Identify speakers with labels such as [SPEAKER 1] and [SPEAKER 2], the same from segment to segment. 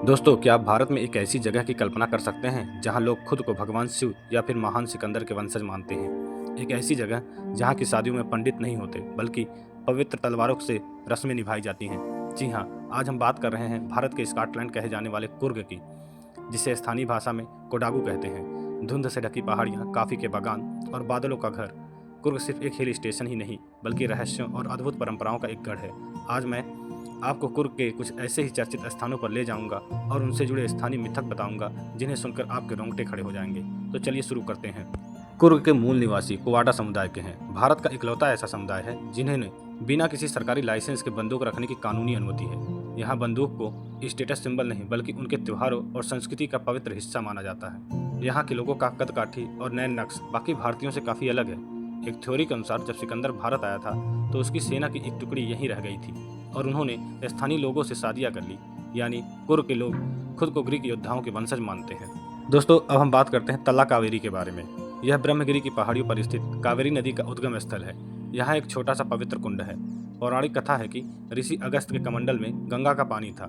[SPEAKER 1] दोस्तों, क्या आप भारत में एक ऐसी जगह की कल्पना कर सकते हैं जहां लोग खुद को भगवान शिव या फिर महान सिकंदर के वंशज मानते हैं। एक ऐसी जगह जहां की शादियों में पंडित नहीं होते बल्कि पवित्र तलवारों से रस्में निभाई जाती हैं। जी हाँ, आज हम बात कर रहे हैं भारत के स्कॉटलैंड कहे जाने वाले कुर्ग की, जिसे स्थानीय भाषा में कोडागू कहते हैं। धुंध से ढकी पहाड़ियाँ, कॉफ़ी के बागान और बादलों का घर। कुर्ग सिर्फ एक हिल स्टेशन ही नहीं बल्कि रहस्यों और अद्भुत परंपराओं का एक गढ़ है। आज मैं आपको कुर्ग के कुछ ऐसे ही चर्चित स्थानों पर ले जाऊंगा और उनसे जुड़े स्थानीय मिथक बताऊंगा जिन्हें सुनकर आपके रोंगटे खड़े हो जाएंगे। तो चलिए शुरू करते हैं। कुर्ग के मूल निवासी कुवाटा समुदाय के हैं। भारत का इकलौता ऐसा समुदाय है जिन्हें बिना किसी सरकारी लाइसेंस के बंदूक रखने की कानूनी अनुमति है। यहाँ बंदूक को स्टेटस सिंबल नहीं बल्कि उनके त्योहारों और संस्कृति का पवित्र हिस्सा माना जाता है। यहाँ के लोगों का कद काठी और नैन नक्श बाकी भारतीयों से काफ़ी अलग है। एक थ्योरी के अनुसार जब सिकंदर भारत आया था तो उसकी सेना की एक टुकड़ी यहीं रह गई थी और उन्होंने स्थानीय लोगों से शादियां कर ली, यानी कुर्ग के लोग खुद को ग्रीक योद्धाओं के वंशज मानते हैं। दोस्तों, अब हम बात करते हैं तला कावेरी के बारे में। यह ब्रह्मगिरी की पहाड़ियों पर स्थित कावेरी नदी का उद्गम स्थल है। यहाँ एक छोटा सा पवित्र कुंड है। पौराणिक कथा है कि ऋषि अगस्त के कमंडल में गंगा का पानी था।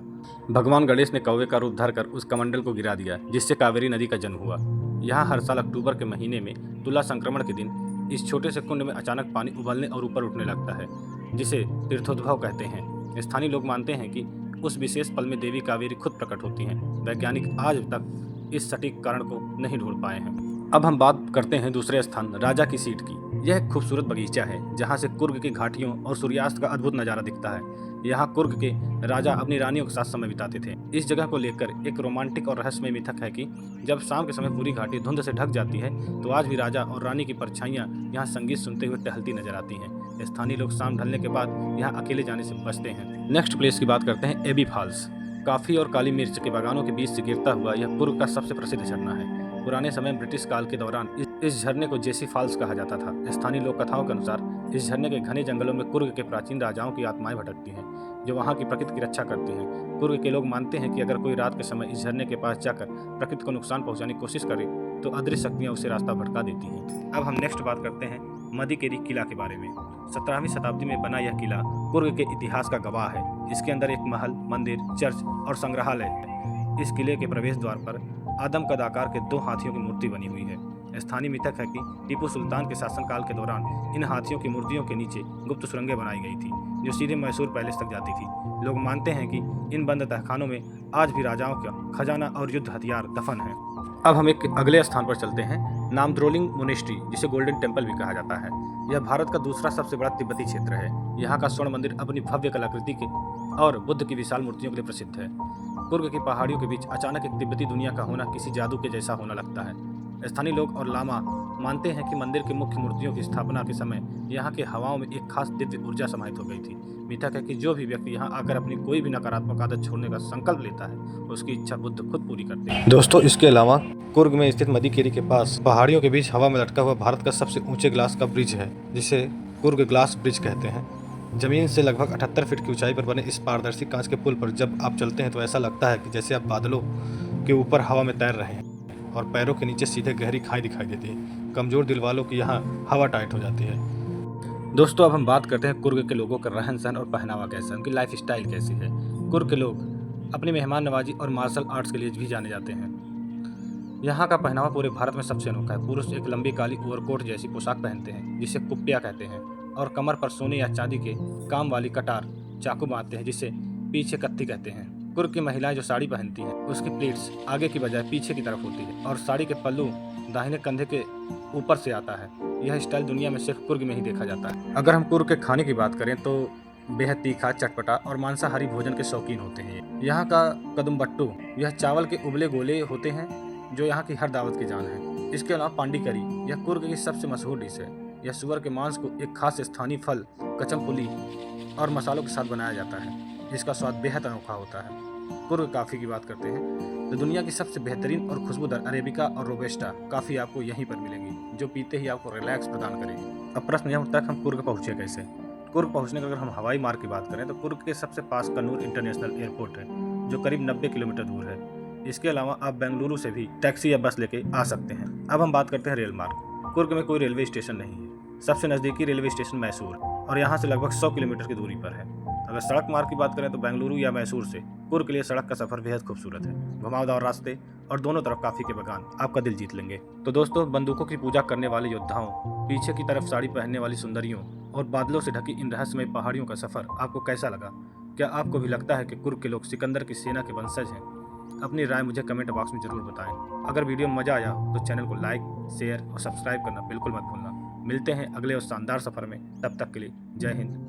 [SPEAKER 1] भगवान गणेश ने कौवे का रूप धरकर उस कमंडल को गिरा दिया, जिससे कावेरी नदी का जन्म हुआ। यहाँ हर साल अक्टूबर के महीने में तुला संक्रमण के दिन इस छोटे से कुंड में अचानक पानी उबलने और ऊपर उठने लगता है, जिसे तीर्थोद्भव कहते हैं। स्थानीय लोग मानते हैं कि उस विशेष पल में देवी कावेरी खुद प्रकट होती हैं। वैज्ञानिक आज तक इस सटीक कारण को नहीं ढूंढ पाए हैं। अब हम बात करते हैं दूसरे स्थान राजा की सीट की। यह एक खूबसूरत बगीचा है जहां से कुर्ग की घाटियों और सूर्यास्त का अद्भुत नजारा दिखता है। यहाँ कुर्ग के राजा अपनी रानियों के साथ समय बिताते थे। इस जगह को लेकर एक रोमांटिक और रहस्यमय मिथक है कि जब शाम के समय पूरी घाटी धुंध से ढक जाती है तो आज भी राजा और रानी की परछाइयाँ यहाँ संगीत सुनते हुए टहलती नजर आती हैं। स्थानीय लोग शाम ढलने के बाद यहाँ अकेले जाने से बचते हैं। नेक्स्ट प्लेस की बात करते हैं एबी फॉल्स। काफी और काली मिर्च के बागानों के बीच से गिरता हुआ यह कुर्ग का सबसे प्रसिद्ध झरना है। पुराने समय ब्रिटिश काल के दौरान इस झरने को जेसी फॉल्स कहा जाता था। स्थानीय लोक कथाओं के अनुसार इस झरने के घने जंगलों में कुर्ग के प्राचीन राजाओं की आत्माएं भटकती हैं, जो वहाँ की प्रकृति की रक्षा करती हैं। कुर्ग के लोग मानते हैं कि अगर कोई रात के समय इस झरने के पास जाकर प्रकृति को नुकसान पहुँचाने की कोशिश करे तो अदृश्य शक्तियाँ उसे रास्ता भटका देती हैं। अब हम नेक्स्ट बात करते हैं मदीकेरी किला के बारे में। 17वीं शताब्दी में बना यह किला कुर्ग के इतिहास का गवाह है। इसके अंदर एक महल, मंदिर, चर्च और संग्रहालय है। इस किले के प्रवेश द्वार पर आदम कद आकार के 2 हाथियों की मूर्ति बनी हुई है। स्थानीय मिथक है कि टीपू सुल्तान के शासनकाल के दौरान इन हाथियों की मूर्तियों के नीचे गुप्त सुरंगें बनाई गई थी, जो सीधे मैसूर पैलेस तक जाती थी। लोग मानते हैं कि इन बंद तहखानों में आज भी राजाओं का खजाना और युद्ध हथियार दफन है। अब हम एक अगले स्थान पर चलते हैं, नामद्रोलिंग मोनेस्ट्री, जिसे गोल्डन टेम्पल भी कहा जाता है। यह भारत का दूसरा सबसे बड़ा तिब्बती क्षेत्र है। यहाँ का स्वर्ण मंदिर अपनी भव्य कलाकृति के और बुद्ध की विशाल मूर्तियों के लिए प्रसिद्ध है। कुर्ग की पहाड़ियों के बीच अचानक एक तिब्बती दुनिया का होना किसी जादू के जैसा होना लगता है। स्थानीय लोग और लामा मानते हैं कि मंदिर की मुख्य मूर्तियों की स्थापना के समय यहाँ के हवाओं में एक खास दिव्य ऊर्जा समाहित हो गई थी। मिथक है कि जो भी व्यक्ति यहाँ आकर अपनी कोई भी नकारात्मक आदत छोड़ने का संकल्प लेता है, उसकी इच्छा बुद्ध खुद पूरी करते हैं। दोस्तों, इसके अलावा कुर्ग में स्थित मदीकेरी के पास पहाड़ियों के बीच हवा में लटका हुआ भारत का सबसे ऊंचे ग्लास का ब्रिज है, जिसे कुर्ग ग्लास ब्रिज कहते हैं। जमीन से लगभग 78 फीट की ऊंचाई पर बने इस पारदर्शी कांच के पुल पर जब आप चलते हैं तो ऐसा लगता है कि जैसे आप बादलों के ऊपर हवा में तैर रहे हैं और पैरों के नीचे सीधे गहरी खाई दिखाई देती है। कमजोर दिल वालों की यहाँ हवा टाइट हो जाती है। दोस्तों, अब हम बात करते हैं कुर्ग के लोगों का रहन सहन और पहनावा कैसा है, उनकी लाइफ स्टाइल कैसी है। कुर्ग के लोग अपनी मेहमान नवाजी और मार्शल आर्ट्स के लिए भी जाने जाते हैं। यहाँ का पहनावा पूरे भारत में सबसे अनोखा है। पुरुष एक लंबी काली ओवरकोट जैसी पोशाक पहनते हैं, जिसे कुप्पिया कहते हैं, और कमर पर सोने या चांदी के काम वाली कटार चाकू बांधते हैं, जिसे पीछे कत्ती कहते हैं। कुर्ग की महिलाएं जो साड़ी पहनती हैं, उसकी प्लीट्स आगे की बजाय पीछे की तरफ होती है और साड़ी के पल्लू दाहिने कंधे के ऊपर से आता है। यह स्टाइल दुनिया में सिर्फ कुर्ग में ही देखा जाता है। अगर हम कुर्ग के खाने की बात करें तो बेहद तीखा, चटपटा और मांसाहारी भोजन के शौकीन होते हैं। यहाँ का कदुम्बट्टू, यह चावल के उबले गोले होते हैं जो यहाँ की हर दावत की जान है। इसके अलावा पांडी करी, यह कुर्ग की सबसे मशहूर डिश है। यह सुअर के मांस को एक खास स्थानीय फल, कचमपुली और मसालों के साथ बनाया जाता है, जिसका स्वाद बेहद अनोखा होता है। कुर्ग कॉफ़ी की बात करते हैं तो दुनिया की सबसे बेहतरीन और खुशबूदार अरेबिका और रोबेस्टा कॉफ़ी आपको यहीं पर मिलेंगी, जो पीते ही आपको रिलैक्स प्रदान करेगी। अब प्रश्न यह उठता है कि हम कुर्ग पहुँचे कैसे। कुर्ग पहुँचने का अगर हम हवाई मार्ग की बात करें तो कुर्ग के सबसे पास कन्नूर इंटरनेशनल एयरपोर्ट है, जो करीब 90 किलोमीटर दूर है। इसके अलावा आप बेंगलुरु से भी टैक्सी या बस लेके आ सकते हैं। अब हम बात करते हैं रेल मार्ग। कुर्ग में कोई रेलवे स्टेशन नहीं है। सबसे नज़दीकी रेलवे स्टेशन मैसूर और यहाँ से लगभग 100 किलोमीटर की दूरी पर है। अगर सड़क मार्ग की बात करें तो बेंगलुरु या मैसूर से कुर्ग के लिए सड़क का सफर बेहद खूबसूरत है। घुमावदार रास्ते और दोनों तरफ काफी के बागान आपका दिल जीत लेंगे। तो दोस्तों, बंदूकों की पूजा करने वाले योद्धाओं, पीछे की तरफ साड़ी पहनने वाली सुंदरियों और बादलों से ढकी इन रहस्यमय पहाड़ियों का सफर आपको कैसा लगा? क्या आपको भी लगता है कि कुर्ग के लोग सिकंदर की सेना के वंशज हैं? अपनी राय मुझे कमेंट बॉक्स में जरूर बताएं। अगर वीडियो में मजा आया हो तो चैनल को लाइक, शेयर और सब्सक्राइब करना बिल्कुल मत भूलना। मिलते हैं अगले और शानदार सफर में, तब तक के लिए जय हिंद।